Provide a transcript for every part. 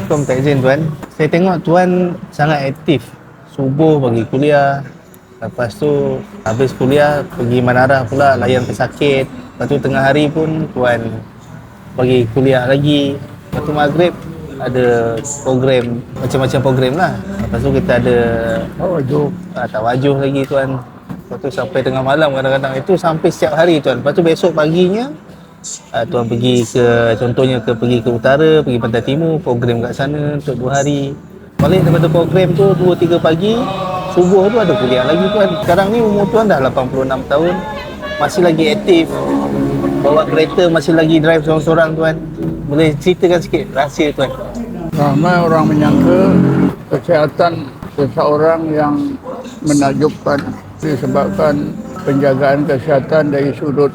Assalamualaikum Kak Zain tuan. Saya tengok tuan sangat aktif. Subuh pergi kuliah. Lepas tu habis kuliah pergi Manarah pula layan pesakit. Lepas tu tengah hari pun tuan pergi kuliah lagi. Lepas tu maghrib ada program, macam-macam program lah. Lepas tu kita ada tawajuh lagi tuan. Lepas tu sampai tengah malam kadang-kadang. Itu sampai setiap hari tuan. Lepas tu besok paginya tuan pergi contohnya pergi ke utara, pergi pantai timur, program kat sana untuk 2 hari. Balik daripada program tu 2-3 pagi, subuh tu ada kuliah lagi tuan. Sekarang ni umur tuan dah 86 tahun, masih lagi aktif. Bawa kereta masih lagi drive seorang-seorang tuan. Boleh ceritakan sikit rahsia tuan? Ramai orang menyangka kesihatan seseorang yang menakjubkan disebabkan penjagaan kesihatan dari sudut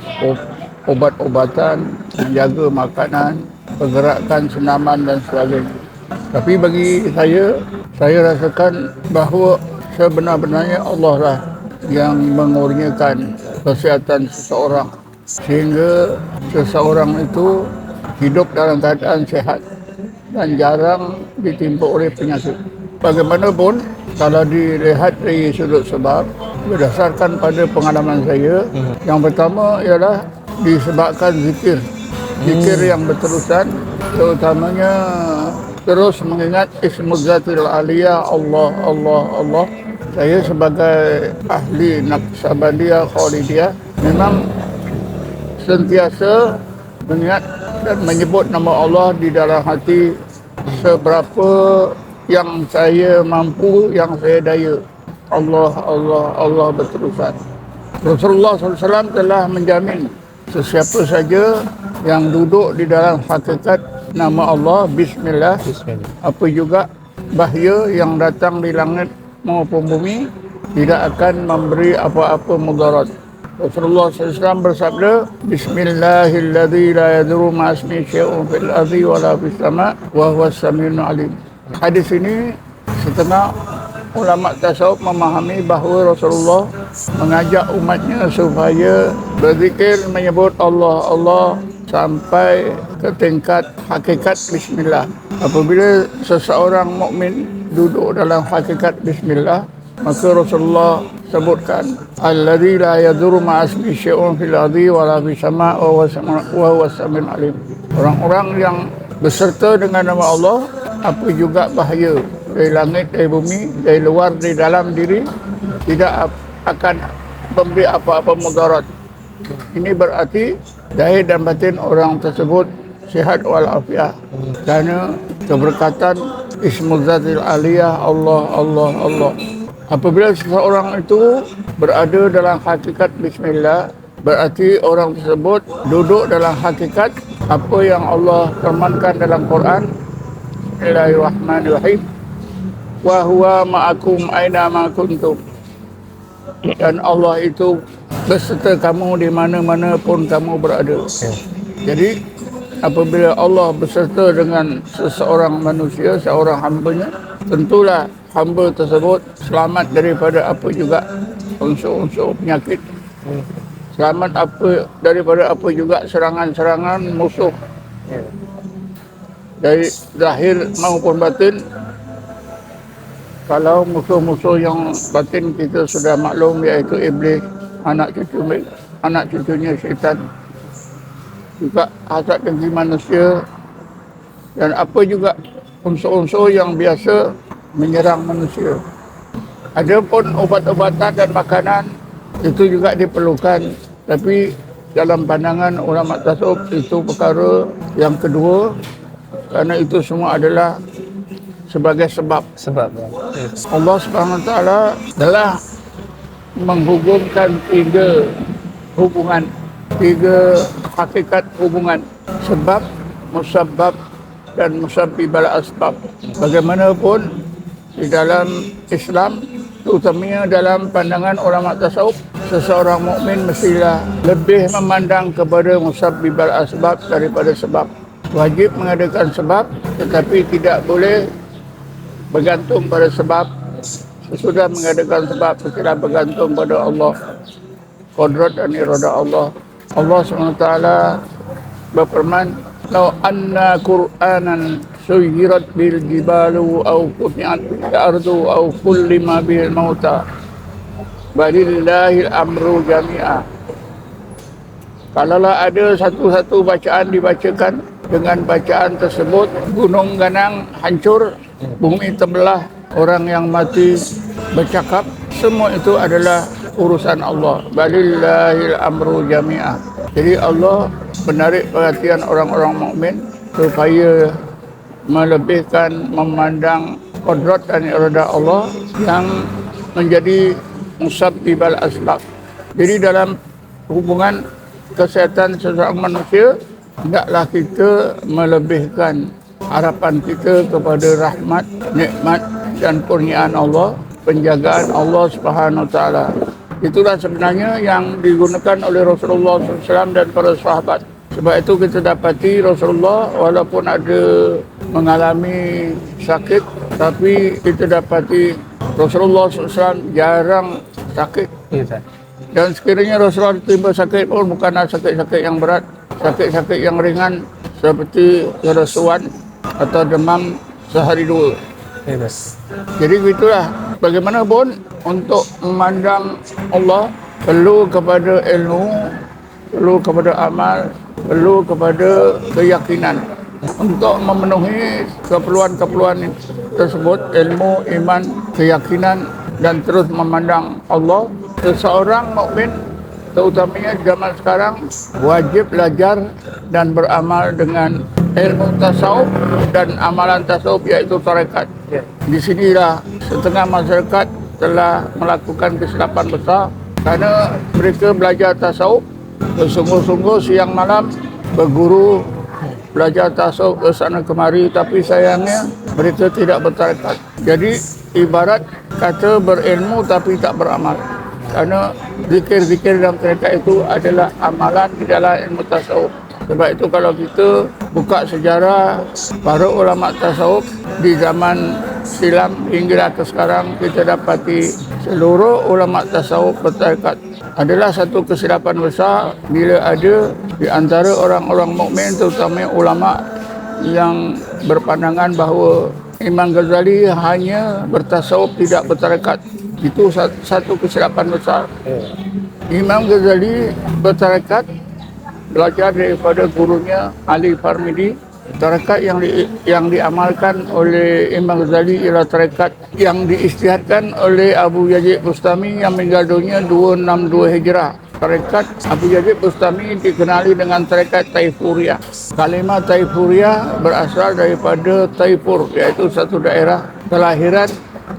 obat-obatan, menjaga makanan, pergerakan senaman dan sebagainya. Tapi bagi saya rasakan bahawa sebenar-benarnya Allah lah yang mengurniakan kesihatan seseorang sehingga seseorang itu hidup dalam keadaan sehat dan jarang ditimpa oleh penyakit. Bagaimanapun, kalau dilihat dari sudut sebab, berdasarkan pada pengalaman saya, yang pertama ialah disebabkan zikir yang berterusan, terutamanya terus mengingat Ismuzzatil Aliyah, Allah, Allah, Allah. Saya sebagai ahli Naqsabandiyah Khalidiyah memang sentiasa mengingat dan menyebut nama Allah di dalam hati seberapa yang saya mampu, yang saya daya. Allah, Allah, Allah berterusan. Rasulullah SAW telah menjamin sesiapa saja yang duduk di dalam hakikat nama Allah, Bismillah, apa juga bahaya yang datang di langit maupun bumi tidak akan memberi apa-apa mudarat. Rasulullah SAW bersabda, Bismillahilladzi la yadurru ma'asmi syai'un fil ardi wa la fis sama' wa huwas samiul alim. Hadis ini setengah ulama tasawuf memahami bahawa Rasulullah mengajak umatnya supaya berzikir menyebut Allah, Allah sampai ke tingkat hakikat Bismillah. Apabila seseorang mukmin duduk dalam hakikat Bismillah, maka Rasulullah sebutkan alladzi la yadurru ma'asmi syai'un fil ardi wa la fis sama' wa huwas samiul alim. Orang-orang yang beserta dengan nama Allah, apa juga bahaya dari langit, dari bumi, dari luar, dari dalam diri, tidak akan memberi apa-apa mudarat. Ini berarti zahir dan batin orang tersebut sihat walafiat kerana keberkatan Ismuzzatil Aliyah, Allah, Allah, Allah. Apabila seseorang itu berada dalam hakikat Bismillah, berarti orang tersebut duduk dalam hakikat apa yang Allah firmankan dalam Quran. Bismillahirrahmanirrahim. Wa huwa ma'akum aina ma kuntum. Dan Allah itu beserta kamu di mana-mana pun kamu berada. Jadi apabila Allah beserta dengan seseorang manusia, seorang hambanya, tentulah hamba tersebut selamat daripada apa juga unsur-unsur penyakit. Selamat daripada apa juga serangan-serangan musuh dari zahir maupun batin. Kalau musuh-musuh yang batin kita sudah maklum, iaitu iblis, anak cucunya syaitan, juga hasad dengki manusia, dan apa juga unsur-unsur yang biasa menyerang manusia. Adapun obat-obatan dan makanan itu juga diperlukan, tapi dalam pandangan ulama tasawuf itu perkara yang kedua, kerana itu semua adalah sebagai sebab. Allah Subhanahu Wa Taala telah menghubungkan tiga hakikat hubungan: sebab, musabbab dan musabbibal asbab. Bagaimanapun di dalam Islam, terutamanya dalam pandangan ulama tasawuf, seseorang mukmin mestilah lebih memandang kepada musabbibal asbab daripada sebab. Wajib mengadakan sebab, tetapi tidak boleh bergantung pada sebab. Sesudah mengadakan sebab, kita bergantung pada Allah, qudrat dan irada Allah. Allah SWT berfirman, "Lau anna Qur'anan suyirat bil jibalu au qutiat bil ardu au kullima bil mauta balillahil amru jami'a. Kalaulah ada satu-satu bacaan dibacakan, dengan bacaan tersebut gunung ganang hancur, bumi terbelah, orang yang mati bercakap, semua itu adalah urusan Allah. Balillahil amru jami'ah. Jadi Allah menarik perhatian orang-orang mukmin supaya melebihkan memandang qudrat dan iradah Allah yang menjadi musabbibal asbab. Jadi dalam hubungan kesihatan seseorang manusia, hendaklah kita melebihkan harapan kita kepada rahmat, nikmat dan kurniaan Allah, penjagaan Allah Subhanahu Wa Taala. Itulah sebenarnya yang digunakan oleh Rasulullah SAW dan para sahabat. Sebab itu kita dapati Rasulullah walaupun ada mengalami sakit, tapi kita dapati Rasulullah SAW jarang sakit. Ya, Ustaz. Dan sekiranya Rasulullah tiba sakit pun bukanlah sakit-sakit yang berat, sakit-sakit yang ringan seperti keresuan atau demam sehari dua. Ya, Ustaz. Jadi begitulah, bagaimanapun untuk memandang Allah perlu kepada ilmu, perlu kepada amal, perlu kepada keyakinan. Untuk memenuhi keperluan-keperluan tersebut, ilmu, iman, keyakinan dan terus memandang Allah, seseorang mukmin terutamanya zaman sekarang wajib belajar dan beramal dengan ilmu tasawuf dan amalan tasawuf, iaitu tarekat. Di sinilah setengah masyarakat telah melakukan kesilapan besar kerana mereka belajar tasawuf bersungguh-sungguh siang malam berguru belajar tasawuf ke sana kemari, tapi sayangnya mereka tidak bertarekat. Jadi ibarat kata berilmu tapi tak beramal. Kerana zikir-zikir dalam tarekat itu adalah amalan di dalam ilmu tasawuf. Sebab itu kalau kita buka sejarah para ulama tasawuf di zaman silam hingga ke sekarang, kita dapati seluruh ulama tasawuf bertarekat. Adalah satu kesilapan besar bila ada di antara orang-orang mukmin, terutama ulama, yang berpandangan bahawa Imam Ghazali hanya bertasawuf tidak bertarekat. Itu satu kesilapan besar. Imam Ghazali bertarekat, belajar daripada gurunya Ali Farmidi. Tarekat yang diamalkan oleh Imam Ghazali ialah tarekat yang diisytiharkan oleh Abu Yazid Bustami yang meninggal dunia 262 Hijrah. Tarekat Abu Yazid Bustami dikenali dengan tarekat Taifuriyah. Kalimah Taifuriyah berasal daripada Taifur, iaitu satu daerah kelahiran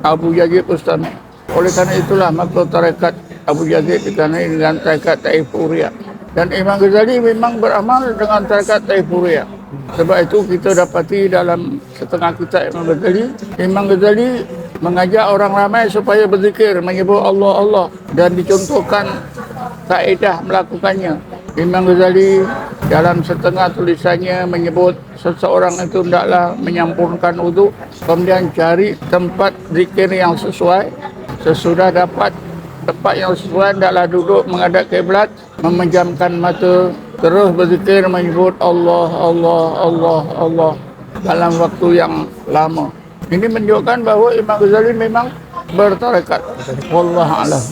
Abu Yazid Bustami. Oleh kerana itulah maka tarekat Abu Yazid dikenali dengan tarekat Taifuriyah. Dan Imam Ghazali memang beramal dengan tarekat Taifuriyah. Sebab itu kita dapati dalam setengah kitab Imam Ghazali, Imam Ghazali mengajak orang ramai supaya berzikir, menyebut Allah Allah, dan dicontohkan kaedah melakukannya. Imam Ghazali dalam setengah tulisannya menyebut seseorang itu hendaklah menyampurkan wuduk, kemudian cari tempat zikir yang sesuai. Sesudah dapat tempat yang sesuai, hendaklah duduk menghadap kiblat, memejamkan mata, terus berzikir menyebut Allah Allah Allah Allah dalam waktu yang lama. Ini menunjukkan bahawa Imam Ghazali memang bertarekat. Wallahu a'lam.